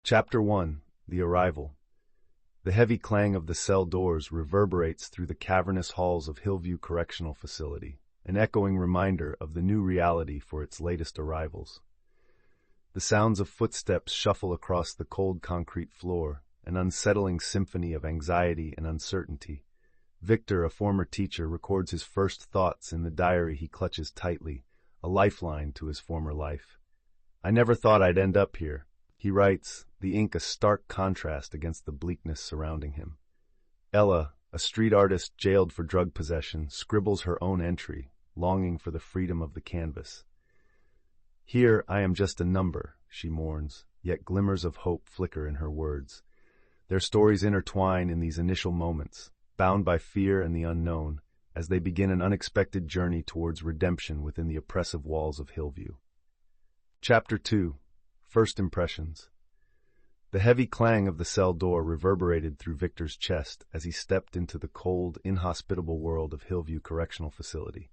Chapter 1. The Arrival. The heavy clang of the cell doors reverberates through the cavernous halls of Hillview Correctional Facility, an echoing reminder of the new reality for its latest arrivals. The sounds of footsteps shuffle across the cold concrete floor, an unsettling symphony of anxiety and uncertainty. Victor, a former teacher, records his first thoughts in the diary he clutches tightly, a lifeline to his former life. "I never thought I'd end up here," he writes, the ink a stark contrast against the bleakness surrounding him. Ella, a street artist jailed for drug possession, scribbles her own entry, longing for the freedom of the canvas. "Here I am just a number," she mourns, yet glimmers of hope flicker in her words. Their stories intertwine in these initial moments, bound by fear and the unknown, as they begin an unexpected journey towards redemption within the oppressive walls of Hillview. Chapter 2. First Impressions. The heavy clang of the cell door reverberated through Victor's chest as he stepped into the cold, inhospitable world of Hillview Correctional Facility.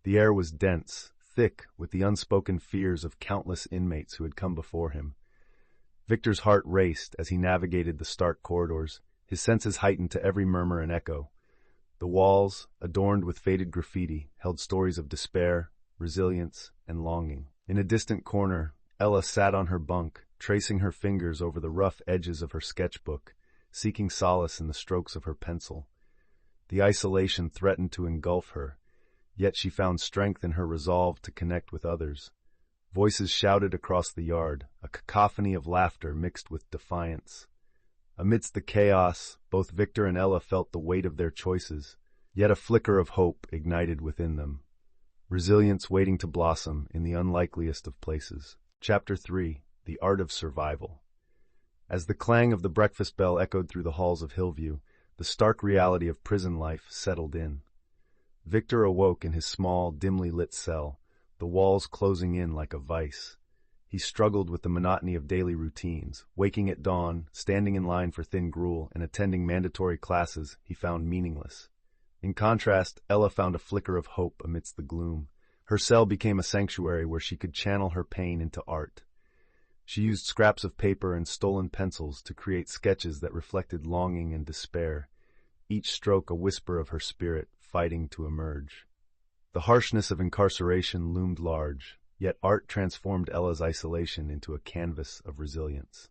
The air was dense, thick with the unspoken fears of countless inmates who had come before him. Victor's heart raced as he navigated the stark corridors, his senses heightened to every murmur and echo. The walls, adorned with faded graffiti, held stories of despair, resilience, and longing. In a distant corner, Ella sat on her bunk, tracing her fingers over the rough edges of her sketchbook, seeking solace in the strokes of her pencil. The isolation threatened to engulf her, yet she found strength in her resolve to connect with others. Voices shouted across the yard, a cacophony of laughter mixed with defiance. Amidst the chaos, both Victor and Ella felt the weight of their choices, yet a flicker of hope ignited within them. Resilience waiting to blossom in the unlikeliest of places. Chapter 3. The Art of Survival. As the clang of the breakfast bell echoed through the halls of Hillview, the stark reality of prison life settled in. Victor awoke in his small, dimly lit cell, the walls closing in like a vice. He struggled with the monotony of daily routines, waking at dawn, standing in line for thin gruel, and attending mandatory classes he found meaningless. In contrast, Ella found a flicker of hope amidst the gloom. Her cell became a sanctuary where she could channel her pain into art. She used scraps of paper and stolen pencils to create sketches that reflected longing and despair, each stroke a whisper of her spirit fighting to emerge. The harshness of incarceration loomed large, yet art transformed Ella's isolation into a canvas of resilience.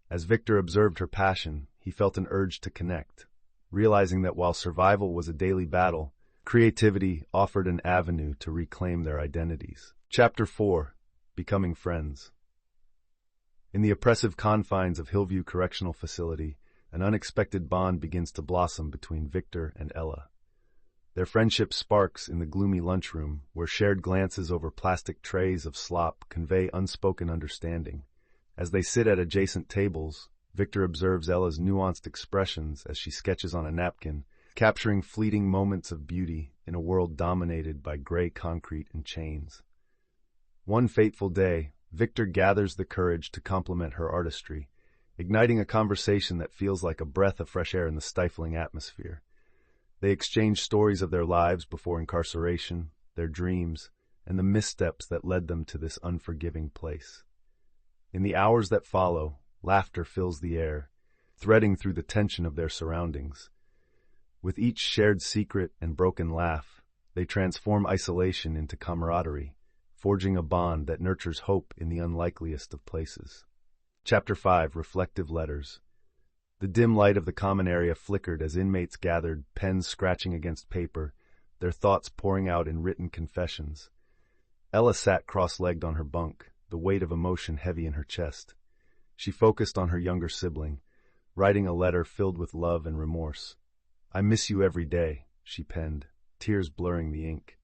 As Victor observed her passion, he felt an urge to connect, realizing that while survival was a daily battle, creativity offered an avenue to reclaim their identities. Chapter 4. Becoming Friends. In the oppressive confines of Hillview Correctional Facility, an unexpected bond begins to blossom between Victor and Ella. Their friendship sparks in the gloomy lunchroom, where shared glances over plastic trays of slop convey unspoken understanding. As they sit at adjacent tables, Victor observes Ella's nuanced expressions as she sketches on a napkin, capturing fleeting moments of beauty in a world dominated by gray concrete and chains. One fateful day, Victor gathers the courage to compliment her artistry, igniting a conversation that feels like a breath of fresh air in the stifling atmosphere. They exchange stories of their lives before incarceration, their dreams, and the missteps that led them to this unforgiving place. In the hours that follow, laughter fills the air, threading through the tension of their surroundings. With each shared secret and broken laugh, they transform isolation into camaraderie, forging a bond that nurtures hope in the unlikeliest of places. Chapter 5. Reflective Letters. The dim light of the common area flickered as inmates gathered, pens scratching against paper, their thoughts pouring out in written confessions. Ella sat cross-legged on her bunk, the weight of emotion heavy in her chest. She focused on her younger sibling, writing a letter filled with love and remorse. "I miss you every day," she penned, tears blurring the ink.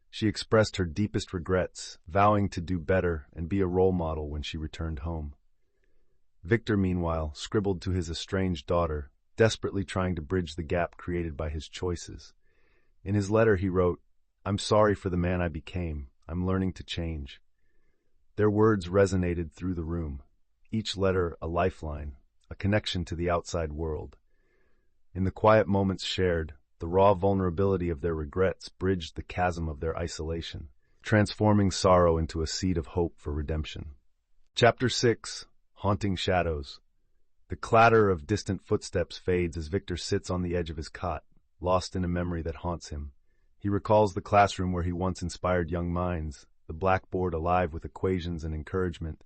She expressed her deepest regrets, vowing to do better and be a role model when she returned home. Victor, meanwhile, scribbled to his estranged daughter, desperately trying to bridge the gap created by his choices. In his letter he wrote, "I'm sorry for the man I became. I'm learning to change." Their words resonated through the room, each letter a lifeline, a connection to the outside world. In the quiet moments shared, the raw vulnerability of their regrets bridged the chasm of their isolation, transforming sorrow into a seed of hope for redemption. Chapter 6. haunting shadows. The clatter of distant footsteps fades as Victor sits on the edge of his cot, lost in a memory that haunts him. He recalls the classroom where he once inspired young minds, the blackboard alive with equations and encouragement.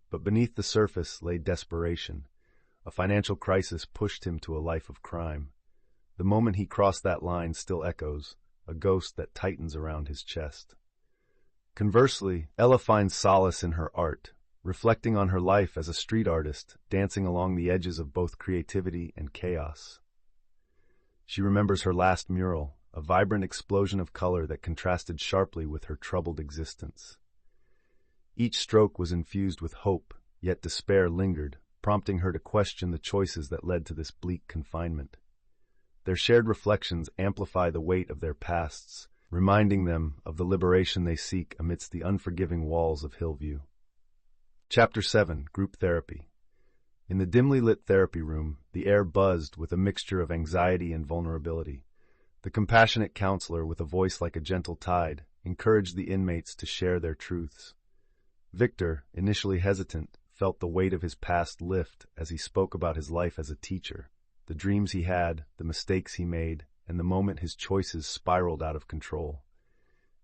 But beneath the surface lay desperation. A financial crisis pushed him to a life of crime. The moment he crossed that line still echoes, a ghost that tightens around his chest. Conversely, Ella finds solace in her art, reflecting on her life as a street artist, dancing along the edges of both creativity and chaos. She remembers her last mural, a vibrant explosion of color that contrasted sharply with her troubled existence. Each stroke was infused with hope, yet despair lingered, prompting her to question the choices that led to this bleak confinement. Their shared reflections amplify the weight of their pasts, reminding them of the liberation they seek amidst the unforgiving walls of Hillview. Chapter 7. Group Therapy. In the dimly lit therapy room, the air buzzed with a mixture of anxiety and vulnerability. The compassionate counselor, with a voice like a gentle tide, encouraged the inmates to share their truths. Victor, initially hesitant, felt the weight of his past lift as he spoke about his life as a teacher, the dreams he had, the mistakes he made, and the moment his choices spiraled out of control.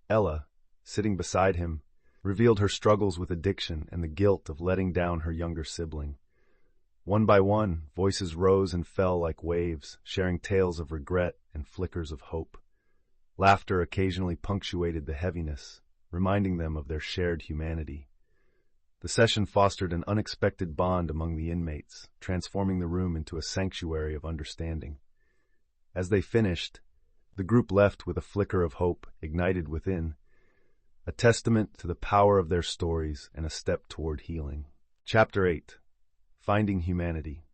Ella, sitting beside him, revealed her struggles with addiction and the guilt of letting down her younger sibling. One by one, voices rose and fell like waves, sharing tales of regret and flickers of hope. Laughter occasionally punctuated the heaviness, reminding them of their shared humanity. The session fostered an unexpected bond among the inmates, transforming the room into a sanctuary of understanding. As they finished, the group left with a flicker of hope ignited within, a testament to the power of their stories and a step toward healing. Chapter 8. Finding Humanity.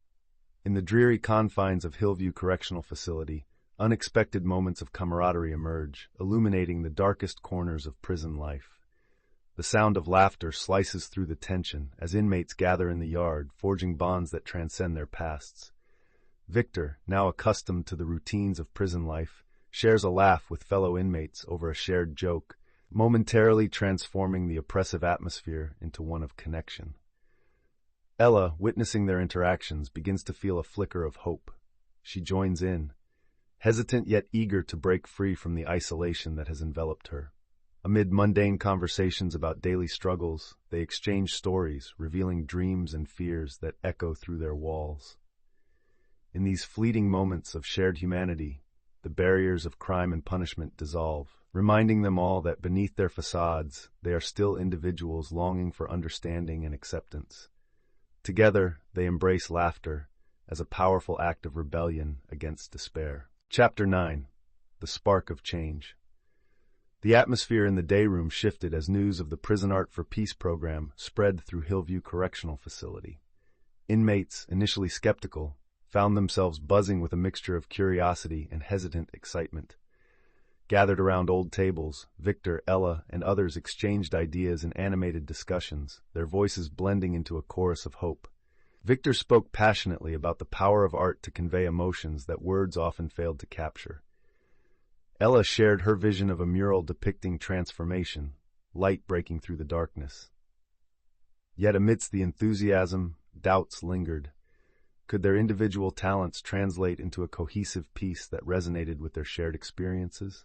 In the dreary confines of Hillview Correctional Facility, unexpected moments of camaraderie emerge, illuminating the darkest corners of prison life. The sound of laughter slices through the tension as inmates gather in the yard, forging bonds that transcend their pasts. Victor, now accustomed to the routines of prison life, shares a laugh with fellow inmates over a shared joke, momentarily transforming the oppressive atmosphere into one of connection. Ella, witnessing their interactions, begins to feel a flicker of hope. She joins in, hesitant yet eager to break free from the isolation that has enveloped her. Amid mundane conversations about daily struggles, they exchange stories, revealing dreams and fears that echo through their walls. In these fleeting moments of shared humanity, the barriers of crime and punishment dissolve, reminding them all that beneath their facades, they are still individuals longing for understanding and acceptance. Together, they embrace laughter as a powerful act of rebellion against despair. Chapter 9. The Spark of Change. The atmosphere in the day room shifted as news of the Prison Art for Peace program spread through Hillview Correctional Facility. Inmates, initially skeptical, found themselves buzzing with a mixture of curiosity and hesitant excitement. Gathered around old tables, Victor, Ella, and others exchanged ideas in animated discussions, their voices blending into a chorus of hope. Victor spoke passionately about the power of art to convey emotions that words often failed to capture. Ella shared her vision of a mural depicting transformation, light breaking through the darkness. Yet amidst the enthusiasm, doubts lingered. Could their individual talents translate into a cohesive piece that resonated with their shared experiences?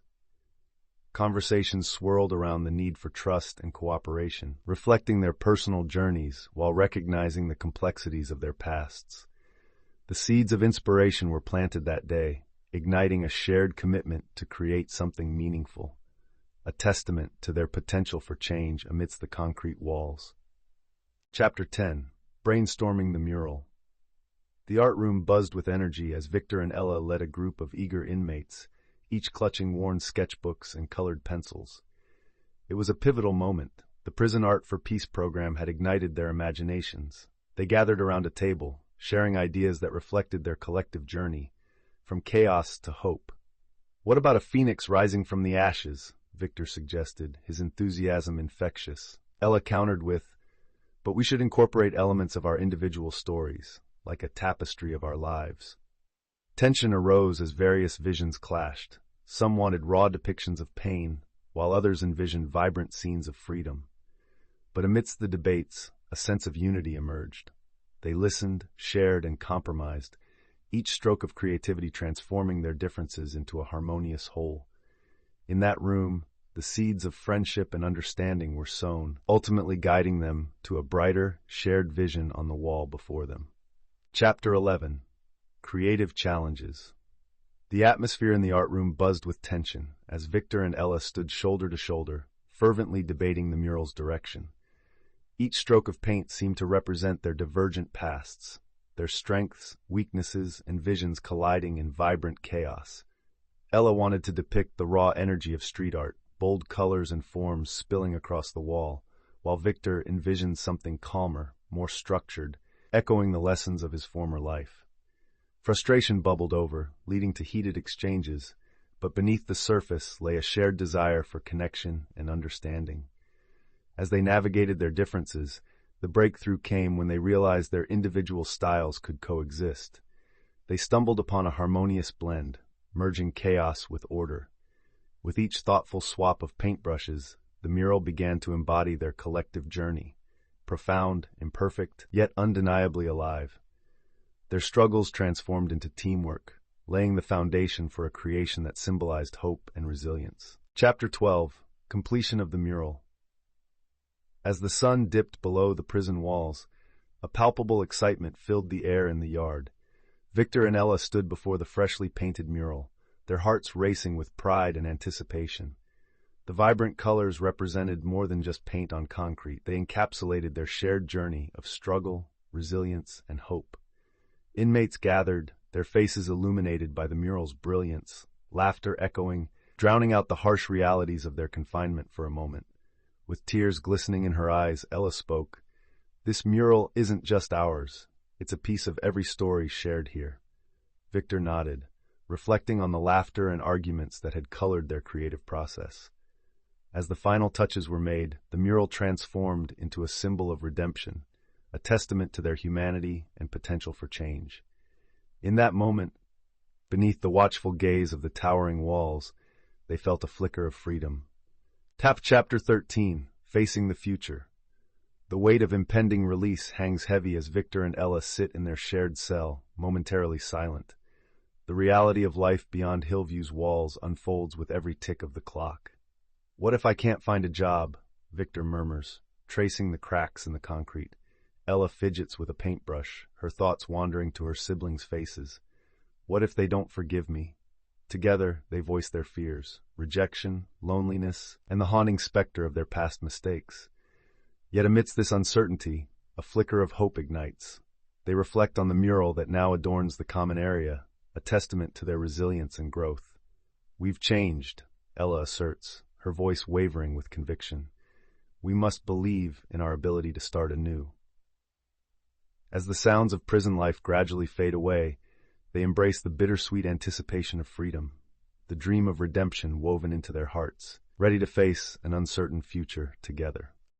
Conversations swirled around the need for trust and cooperation, reflecting their personal journeys while recognizing the complexities of their pasts. The seeds of inspiration were planted that day, igniting a shared commitment to create something meaningful, a testament to their potential for change amidst the concrete walls. Chapter 10. Brainstorming the Mural. The art room buzzed with energy as Victor and Ella led a group of eager inmates, each clutching worn sketchbooks and colored pencils. It was a pivotal moment. The Prison Art for Peace program had ignited their imaginations. They gathered around a table, sharing ideas that reflected their collective journey, from chaos to hope. "What about a phoenix rising from the ashes?" Victor suggested, his enthusiasm infectious. Ella countered with, "But we should incorporate elements of our individual stories, like a tapestry of our lives." Tension arose as various visions clashed. Some wanted raw depictions of pain, while others envisioned vibrant scenes of freedom. But amidst the debates, a sense of unity emerged. They listened, shared, and compromised, each stroke of creativity transforming their differences into a harmonious whole. In that room, the seeds of friendship and understanding were sown, ultimately guiding them to a brighter, shared vision on the wall before them. Chapter 11. Creative Challenges. The atmosphere in the art room buzzed with tension as Victor and Ella stood shoulder to shoulder, fervently debating the mural's direction. Each stroke of paint seemed to represent their divergent pasts, their strengths, weaknesses, and visions colliding in vibrant chaos. Ella wanted to depict the raw energy of street art, bold colors and forms spilling across the wall, while Victor envisioned something calmer, more structured, echoing the lessons of his former life. Frustration bubbled over, leading to heated exchanges, but beneath the surface lay a shared desire for connection and understanding. As they navigated their differences, the breakthrough came when they realized their individual styles could coexist. They stumbled upon a harmonious blend, merging chaos with order. With each thoughtful swap of paintbrushes, the mural began to embody their collective journey, profound, imperfect, yet undeniably alive. Their struggles transformed into teamwork, laying the foundation for a creation that symbolized hope and resilience. Chapter 12. Completion of the mural. As the sun dipped below the prison walls, a palpable excitement filled the air in the yard. Victor and Ella stood before the freshly painted mural, their hearts racing with pride and anticipation. The vibrant colors represented more than just paint on concrete. They encapsulated their shared journey of struggle, resilience, and hope. Inmates gathered, their faces illuminated by the mural's brilliance, laughter echoing, drowning out the harsh realities of their confinement for a moment. With tears glistening in her eyes, Ella spoke. "This mural isn't just ours. It's a piece of every story shared here." Victor nodded, reflecting on the laughter and arguments that had colored their creative process. As the final touches were made, the mural transformed into a symbol of redemption, a testament to their humanity and potential for change. In that moment, beneath the watchful gaze of the towering walls, they felt a flicker of freedom. Chapter 13. Facing the Future. The weight of impending release hangs heavy as Victor and Ella sit in their shared cell, momentarily silent. The reality of life beyond Hillview's walls unfolds with every tick of the clock. "What if I can't find a job?" Victor murmurs, tracing the cracks in the concrete. Ella fidgets with a paintbrush, her thoughts wandering to her siblings' faces. "What if they don't forgive me?" Together, they voice their fears, rejection, loneliness, and the haunting specter of their past mistakes. Yet amidst this uncertainty, a flicker of hope ignites. They reflect on the mural that now adorns the common area, a testament to their resilience and growth. "We've changed," Ella asserts, her voice wavering with conviction. "We must believe in our ability to start anew." As the sounds of prison life gradually fade away, they embrace the bittersweet anticipation of freedom, the dream of redemption woven into their hearts, ready to face an uncertain future together.